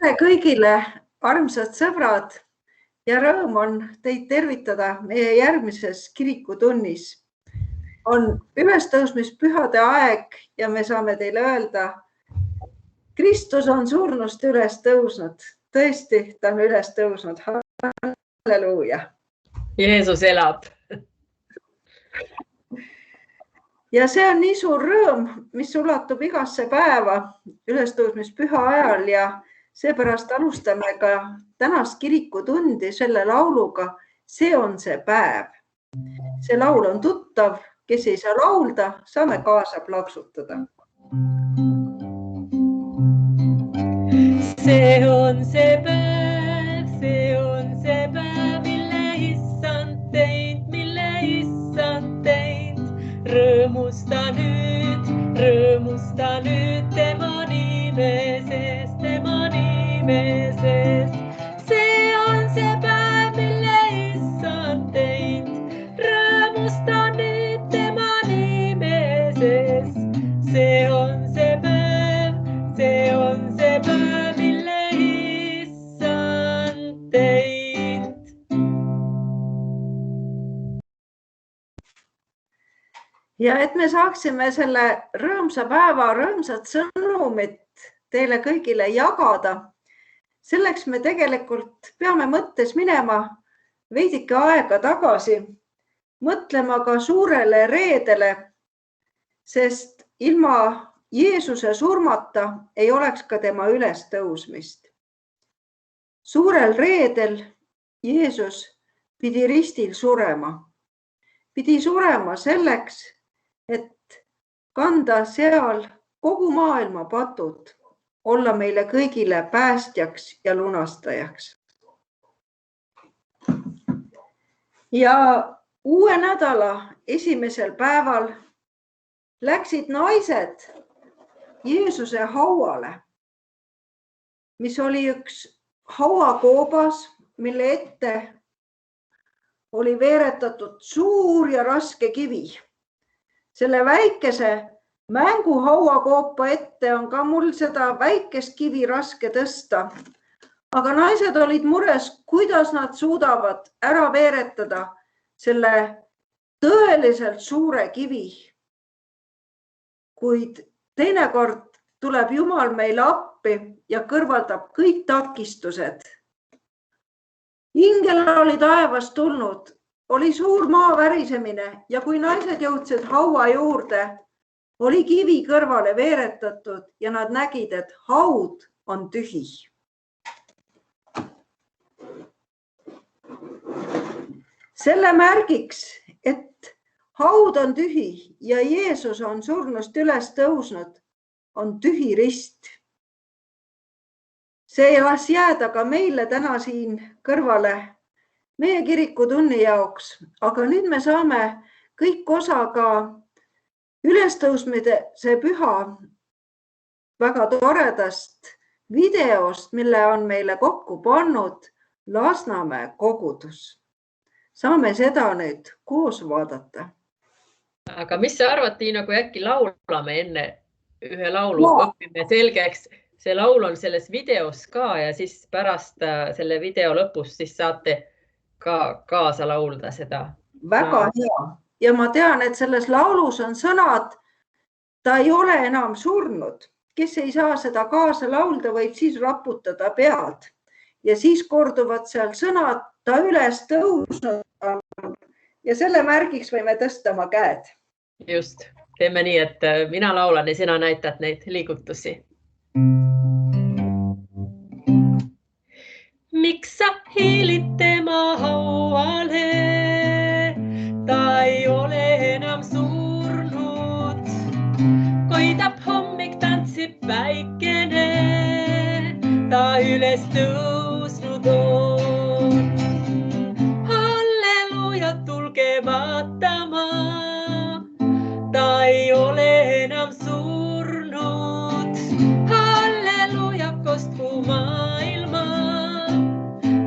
Tere kõigile, armsad sõbrad ja rõõm on teid tervitada meie järgmises kirikutunnis. On ülestõusmispühade aeg ja me saame teile öelda, Kristus on surnust üles tõusnud. Tõesti, ta on üles tõusnud. Halleluuja. Jeesus elab. Ja see on nii suur rõõm, mis ulatub igasse päeva ülestõusmispüha ajal ja seepärast alustame ka tänast kirikutundi selle lauluga. See on see päev. See laul on tuttav, kes ei saa laulda, saame kaasa plaksutada. See on see päev, mille issand teinud. Rõõmusta nüüd tema nime seest. See on see päev, mille issand teinud. Rõõmusta nüüd tema nime seest. See on see päev, mille issand teinud. Ja et me saaksime selle rõõmsa päeva rõõmsat sõnumit teile kõigile jagada, selleks me tegelikult peame mõttes minema veidike aega tagasi, mõtlema ka suurele reedele, sest ilma Jeesuse surmata ei oleks ka tema ülestõusmist. Suurel reedel Jeesus pidi ristil surema. Pidi surema selleks, et kanda seal kogu maailma patud, olla meile kõigile päästjaks ja lunastajaks. Ja uue nädala esimesel päeval läksid naised Jeesuse hauale, mis oli üks hauakoobas, mille ette oli veeretatud suur ja raske kivi. Selle väikese mänguhauakoopa ette on ka mul seda väikest kivi raske tõsta. Aga naised olid mures, kuidas nad suudavad ära veeretada selle tõeliselt suure kivi. Kuid teinekord tuleb Jumal meile appi ja kõrvaldab kõik takistused. Ingel oli taevast tulnud, oli suur maa värisemine ja kui naised jõudsid haua juurde, oli kivi kõrvale veeretatud ja nad nägid, et haud on tühi. Selle märgiks, et haud on tühi ja Jeesus on surnust üles tõusnud, on tühi rist. See ei las jääda ka meile täna siin kõrvale meie kirikutunni jaoks, aga nüüd me saame kõik osa ka ülestõusmise püha väga toredast videost, mille on meile kokku pannud Lasnamäe kogudus. Saame seda nüüd koos vaadata. Aga mis sa arvad, Tiina, kui äkki laulame enne ühe laulu, õpime selgeks? See laul on selles videos ka ja siis pärast selle video lõpus siis saate ka kaasa laulda seda. Väga hea. Ja ma tean, et selles laulus on sõnad, ta ei ole enam surnud. Kes ei saa seda kaasa laulda, võib siis raputada pead. Ja siis korduvad seal sõnad, ta üles tõusnud ja selle märgiks võime tõsta oma käed. Just, teeme nii, et mina laulan ja sina näitad neid liigutusi. Miks sa hiilid tema hauale? Ta ei ole enam surnud. Koidab hommik, tantsib päikene. Ta üles tõusnud on. Halleluuja, tulge vaatama. Ta ei ole enam surnud. Halleluuja, kostku maailma.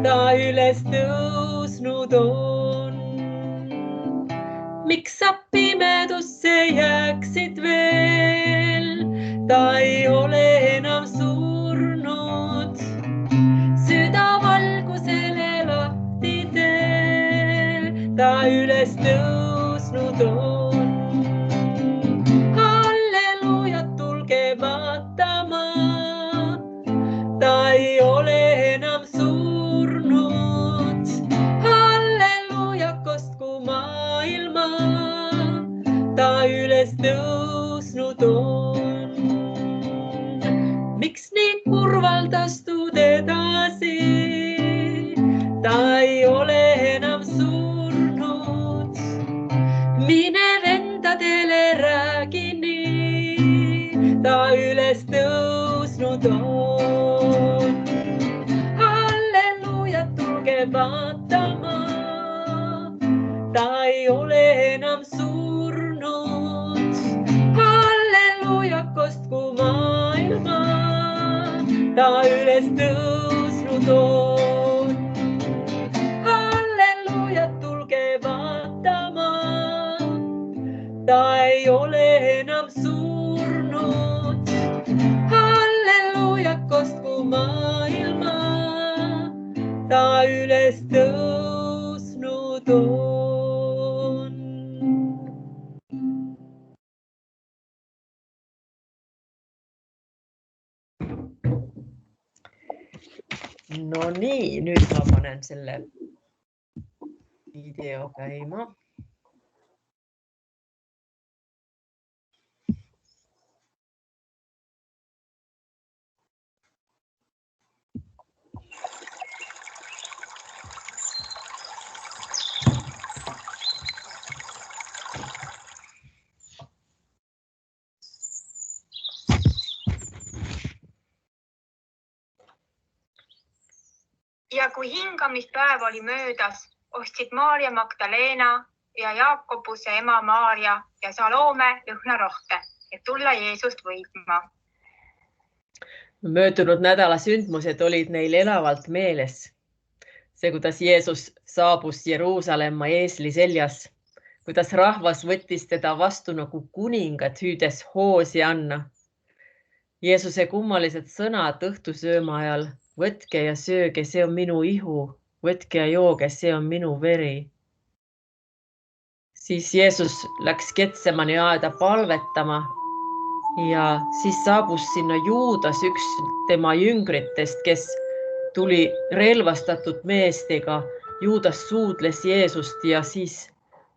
Ta üles tõusnud on. Miks sa pimedusse jääksid veel? Ta ei ole tõusnud on. Miks nii kurvaldastud edasi? Ta ei ole enam surnud. Mine vendadele räägi nii, ta üles tõusnud on. Halleluuja, tulge vaatama, ta ei ole enam surnud. Halleluuja, kostku maailma, ta üles tõusnud on. Halleluuja, tulge vaatama, ta ei ole enam surnud. Halleluuja, kostku maailma, ta üles tõusnud on. No nii, nüüd ma panen selle video käima. Ja kui hingamispäev oli möödas, ostsid Maarja Magdalena ja Jaakobuse ema Maarja ja Salome lõhnarohte, et tulla Jeesust võitma. Möödunud nädala sündmused olid neil elavalt meeles. See, kuidas Jeesus saabus Jeruusalemma eesli seljas, kuidas rahvas võttis teda vastu nagu kuningat, hüüdes hoosi anna. Jeesuse kummalised sõnad õhtusööma ajal, võtke ja sööge, see on minu ihu, võtke ja jooge, see on minu veri. Siis Jeesus läks Getsemani aeda palvetama ja siis saabus sinna Juudas, üks tema jüngritest, kes tuli relvastatud meestega. Juudas suudles Jeesust ja siis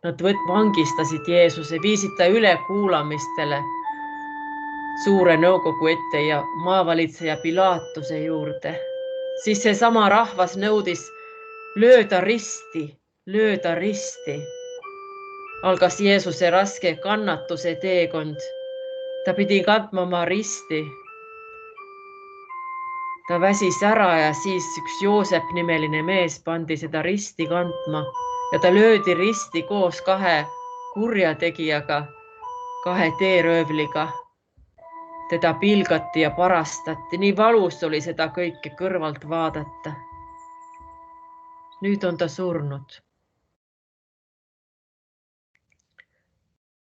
nad vangistasid Jeesuse, viisid ta üle kuulamistele suure nõukogu ette ja maavalitseja Pilaatuse juurde. Siis seesama rahvas nõudis lööda risti, lööda risti. Algas Jeesuse raske kannatuse teekond. Ta pidi kandma oma risti. Ta väsis ära ja siis üks Joosep nimeline mees pandi seda risti kandma ja ta löödi risti koos kahe kurjategijaga, kahe teeröövliga. Teda pilgati ja parastati. Nii valus oli seda kõike kõrvalt vaadata. Nüüd on ta surnud.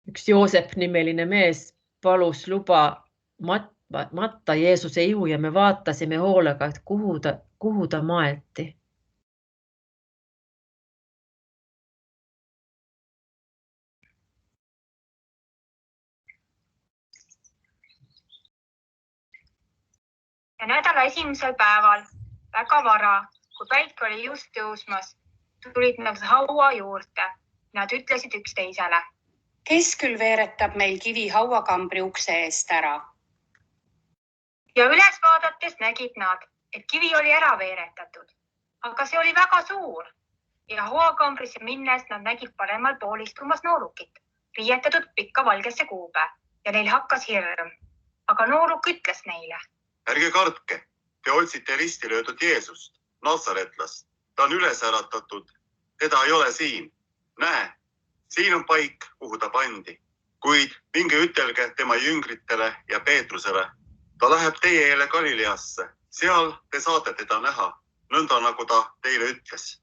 Üks Joosep nimeline mees palus luba matta Jeesuse ihu ja me vaatasime hoolega, et kuhu ta maeti. Ja nädala esimesel päeval, väga vara, kui päike oli just tõusmas, tulid nad haua juurde. Nad ütlesid üksteisele. Kes küll veeretab meil kivi hauakambri ukse eest ära? Ja üles vaadates nägid nad, et kivi oli ära veeretatud, aga see oli väga suur. Ja hauakambrisse minnes nad nägid paremal pool istumas noorukit, riietatud pikka valgesse kuube ja neil hakkas hirm. Aga nooruk ütles neile. Ärge kartke, te otsite risti löödud Jeesust, Nazaretlast. Ta on üles äratatud, teda ei ole siin. Näe, siin on paik, kuhu ta pandi. Kuid minge ütelge tema jüngritele ja Peetrusele. Ta läheb teie eele Galileasse. Seal te saate teda näha, nõnda nagu ta teile ütles.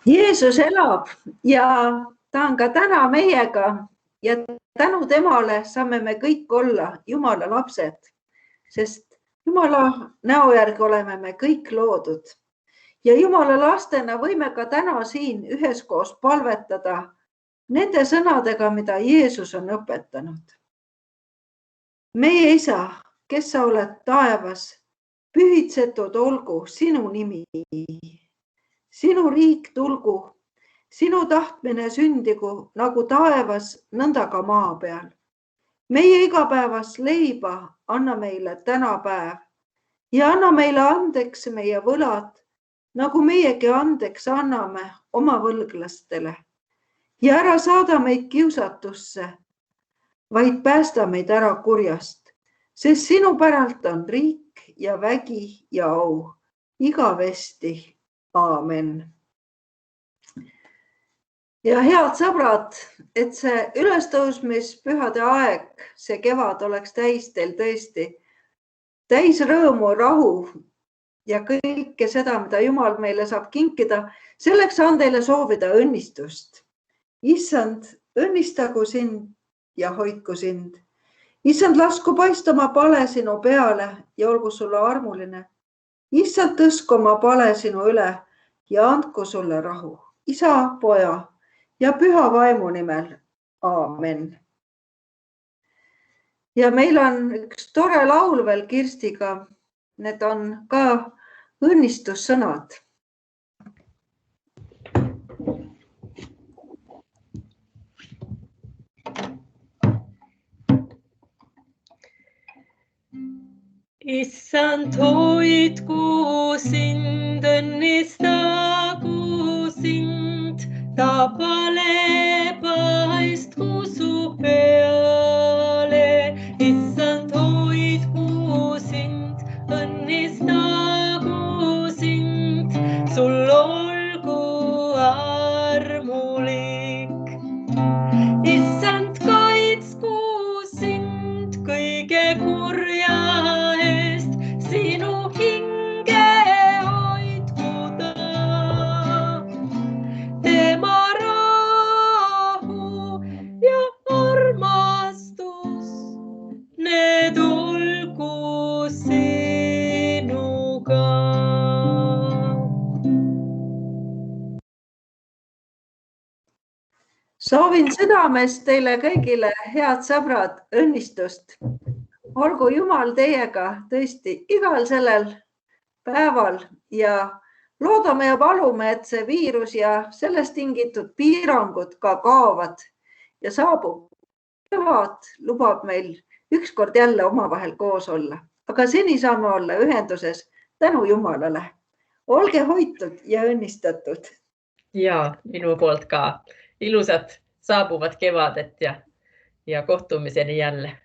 Jeesus elab ja ta on ka täna meiega ja tänu temale saame me kõik olla Jumala lapsed, sest Jumala näo järgi oleme me kõik loodud ja Jumala lastena võime ka täna siin üheskoos palvetada nende sõnadega, mida Jeesus on õpetanud. Meie isa, kes sa oled taevas, pühitsetud olgu sinu nimi. Sinu riik tulgu, sinu tahtmine sündigu nagu taevas, nõnda ka maa peal. Meie igapäevast leiba anna meile täna päev ja anna meile andeks meie võlad, nagu meiegi andeks anname oma võlglastele. Ja ära saada meid kiusatusse, vaid päästa meid ära kurjast, sest sinu päralt on riik ja vägi ja au igavesti. Aamen. Ja head sõbrad, et see ülestõusmispühade aeg, see kevad oleks täis teil tõesti, täis rõõmu, rahu ja kõike seda, mida Jumal meile saab kinkida. Selleks on teile soovida õnnistust. Issand, õnnistagu sind ja hoidku sind. Issand, lasku paistama pale sinu peale ja olgu sulle armuline. Issand, tõsku oma pale sinu üle ja andku sulle rahu. Isa, poja ja püha vaimu nimel. Aamen. Ja meil on üks tore laul veel Kirstiga. Need on ka õnnistussõnad. Issand, hoidku sind, õnnistagu sind, ta pale paistku su peale. Issand, hoidku sind, õnnistagu sind, sul olgu armulik. Issand, kaitsku sind kõige kurja eest, sinu hinge hoidku ta. Tema rahu ja armastus, need olgu sinuga. Soovin südamest teile kõigile, head sõbrad, õnnistust. Olgu Jumal teiega tõesti igal sellel päeval ja loodame ja palume, et see viirus ja sellest tingitud piirangud ka kaovad ja saabub kevad, lubab meil ükskord jälle omavahel koos olla. Aga seni saame olla ühenduses tänu Jumalale. Olge hoitud ja õnnistatud. Ja minu poolt ka. Ilusat saabuvat kevadet ja kohtumiseni jälle.